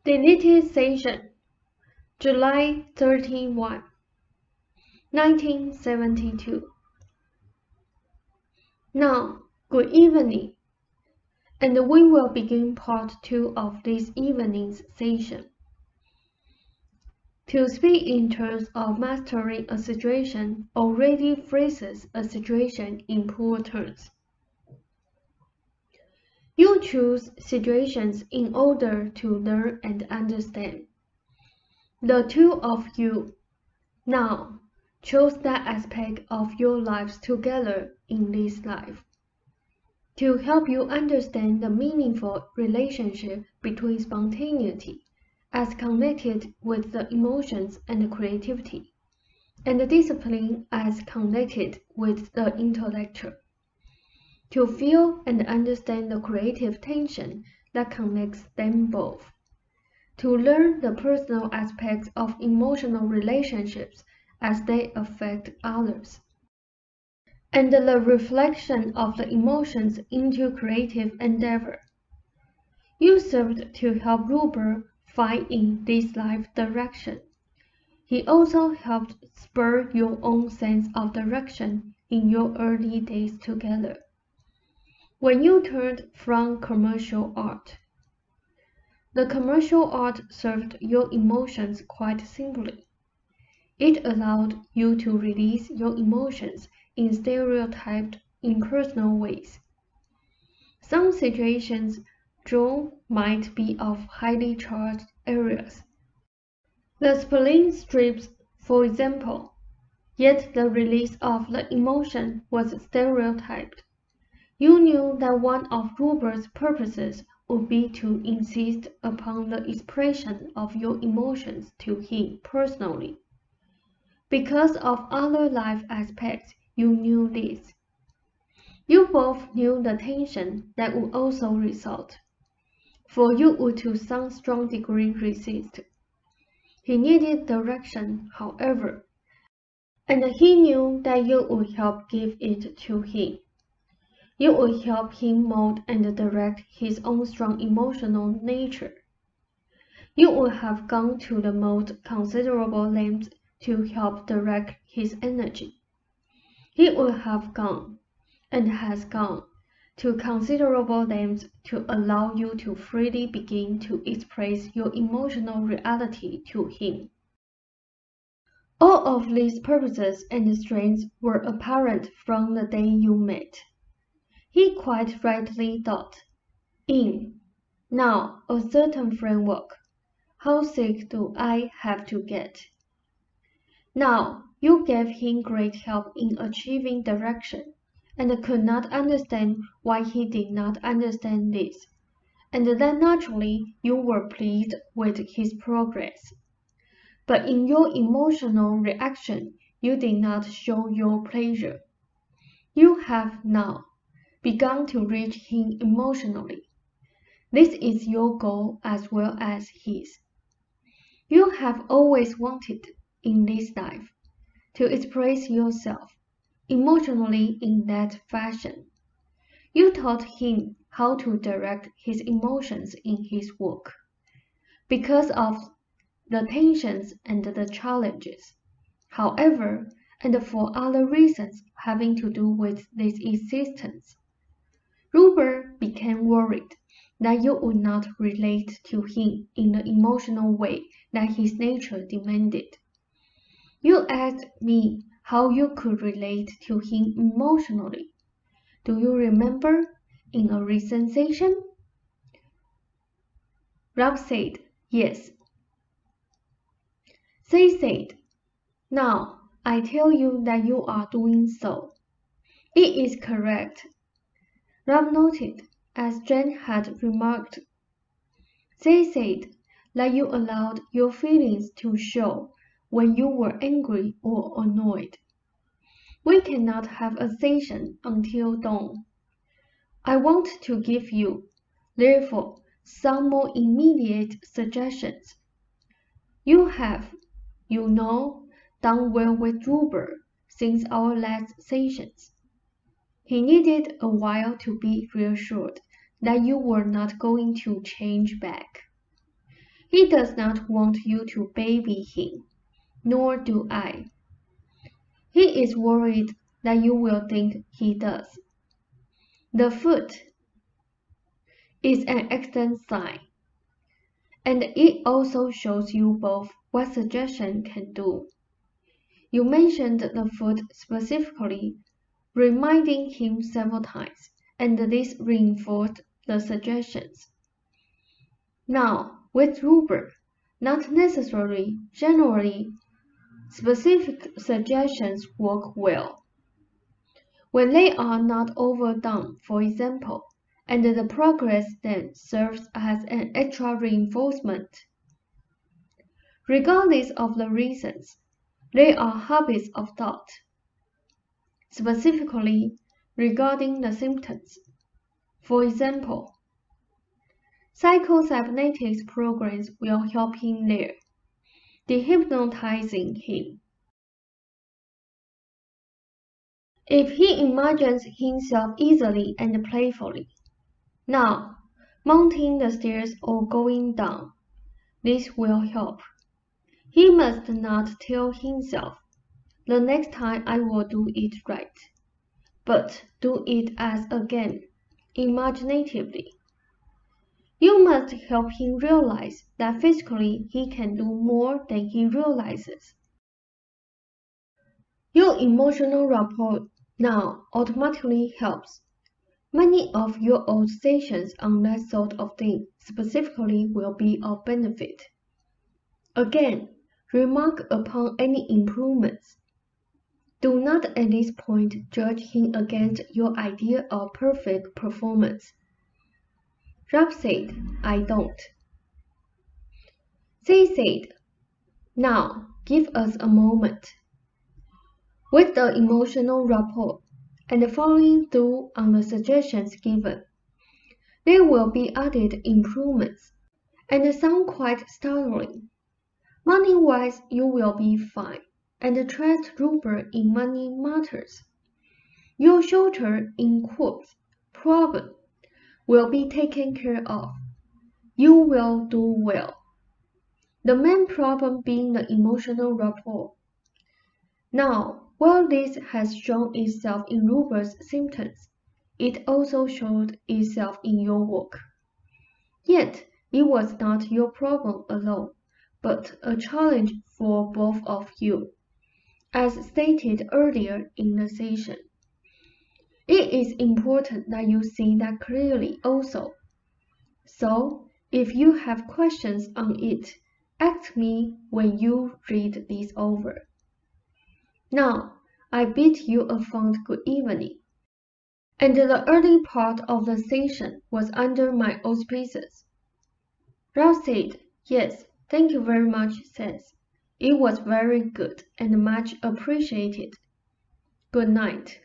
Deleted session, July 31, 1972. Now, good evening, and we will begin part 2 of this evening's session. To speak in terms of mastering a situation already phrases a situation in poor terms. You choose situations in order to learn and understand. The two of you now chose that aspect of your lives together in this life to help you understand the meaningful relationship between spontaneity as connected with the emotions and creativity, and the discipline as connected with the intellectual. To feel and understand the creative tension that connects them both. To learn the personal aspects of emotional relationships as they affect others. And the reflection of the emotions into creative endeavor. You served to help Ruber find in this life direction. He also helped spur your own sense of direction in your early days together. When you turned from commercial art, the commercial art served your emotions quite simply. It allowed you to release your emotions in stereotyped, impersonal ways. Some situations drawn might be of highly charged areas. The spleen strips, for example, yet the release of the emotion was stereotyped. You knew that one of Ruber's purposes would be to insist upon the expression of your emotions to him personally. Because of other life aspects, you knew this. You both knew the tension that would also result, for you would to some strong degree resist. He needed direction, however, and he knew that you would help give it to him. You would help him mold and direct his own strong emotional nature. You would have gone to the most considerable lengths to help direct his energy. He would have gone, and has gone, to considerable lengths to allow you to freely begin to express your emotional reality to him. All of these purposes and strengths were apparent from the day you met. He quite rightly thought, in, now, a certain framework, how sick do I have to get? Now, you gave him great help in achieving direction, and could not understand why he did not understand this, and then naturally you were pleased with his progress. But in your emotional reaction, you did not show your pleasure. You have now begun to reach him emotionally. This is your goal as well as his. You have always wanted, in this life, to express yourself emotionally in that fashion. You taught him how to direct his emotions in his work. Because of the tensions and the challenges, however, and for other reasons having to do with this existence, Ruber became worried that you would not relate to him in the emotional way that his nature demanded. You asked me how you could relate to him emotionally. Do you remember in a recent session? Rob said, yes. Seth said, now I tell you that you are doing so. It is correct. Rob noted, as Jen had remarked. Seth said that you allowed your feelings to show when you were angry or annoyed. We cannot have a session until dawn. I want to give you, therefore, some more immediate suggestions. You have, you know, done well with Ruber since our last sessions. He needed a while to be reassured that you were not going to change back. He does not want you to baby him, nor do I. He is worried that you will think he does. The foot is an excellent sign, and it also shows you both what suggestion can do. You mentioned the foot specifically, reminding him several times, and this reinforced the suggestions. Now, with Ruber, not necessarily generally, specific suggestions work well. When they are not overdone, for example, and the progress then serves as an extra reinforcement. Regardless of the reasons, they are habits of thought, specifically regarding the symptoms. For example, psychocybernetics programs will help him there, dehypnotizing him. If he imagines himself easily and playfully, now, mounting the stairs or going down, this will help. He must not tell himself, the next time I will do it right, but do it as a game, imaginatively. You must help him realize that physically he can do more than he realizes. Your emotional rapport now automatically helps. Many of your old sessions on that sort of thing specifically will be of benefit. Again, remark upon any improvements. Do not at this point judge him against your idea of perfect performance. Rob said, I don't. They said, now give us a moment. With the emotional rapport and following through on the suggestions given, there will be added improvements and some quite startling. Money-wise, you will be fine, and trust Ruber in money matters. Your shorter, in quotes, problem will be taken care of. You will do well. The main problem being the emotional rapport. Now, while this has shown itself in Ruber's symptoms, it also showed itself in your work. Yet, it was not your problem alone, but a challenge for both of you, as stated earlier in the session. It is important that you see that clearly also. So, if you have questions on it, ask me when you read this over. Now, I bid you a fond good evening. And the early part of the session was under my auspices. Ralph said, yes, thank you very much, Seth. It was very good and much appreciated. Good night.